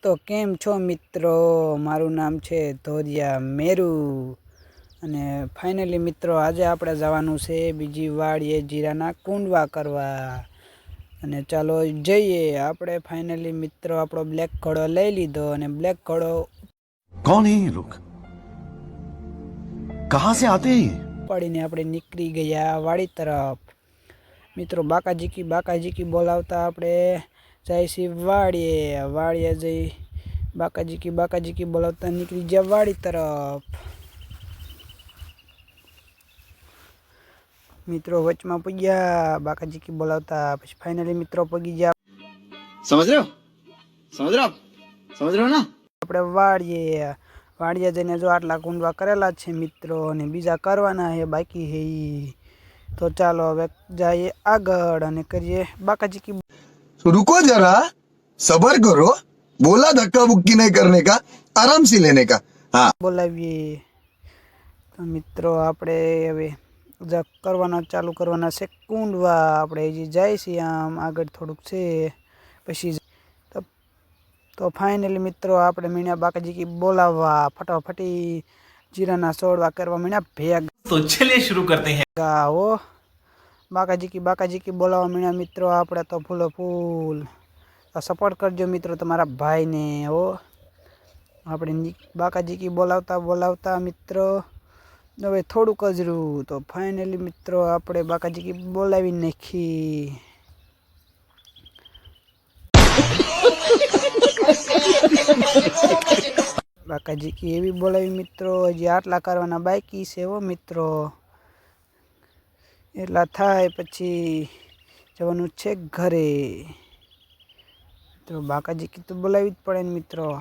तो केम छो मित्रों, मारू नाम छे धोरिया मेरू अने फाइनली मित्रों आज आपणे जवानुं छे बीजी वाड़ीए जीराना कूंडवा करवा। अने चालो जईए आपणे फाइनली मित्रों आपणो ब्लेक घोड़ो लई लीधो अने ब्लेक घोड़ो कौन है ये लोग, कहां से आते हैं ये? पड़ीने आपणे निकली गया वाड़ी तरफ। मित्रों बाकाजी की बोलावता आपणे जाईशी वाड़ीए। वाड़ीए जई बाकाजी की बोलावता निकली गया वाड़ी तरफ। मित्रों वचमा पग्या बाकाजी की बोलावता पछी फाइनली मित्रों पगी गया। समझ रहे हो ना? आपणे वाड़ीए जईने जो आटला कूंडवा करेला छे मित्रों अने बीजा करवाना है बाकी है ई। तो चालो हवे जाइए आगळ अने करिए बाकाजी की। रुको जरा, सबर करो, बोला धक्का बुक्की नहीं करने का, आराम से लेने का। हाँ बोलावीए। तो मित्रों आपणे हवे करवाना चालू करवाना छे कूंडवा। आपणे हजी जाय छे आम आगळ थोड़ुंक छे पछी तो फाइनली मित्रों आपणे मीण्या बाकाजी की बोलावा फटाफटी जीराना सोडवा करवा मीण्या भेग। तो चलिए शुरू करते हैं। हो बाकाजी की बोलावा मीण्या मित्रों आपणे तो फूलो फूल तो सपोर्ट करजो मित्रों तमारा भाई ने हो। आपणे बाकाजी की बोलावता मित्रों हवे थोड़ुंक ज रह्युं। तो फाइनली मित्रों आपणे बाकाजी की बोलावी नाखी। बाकाजी की एवी बोलावी मित्रों हजी आटला करवाना बाकी छे हो मित्रों। एटला थाय पछी जवानुं छे घरे। तो बाकाजी की तो बोलावी ज पड़े ने मित्रों।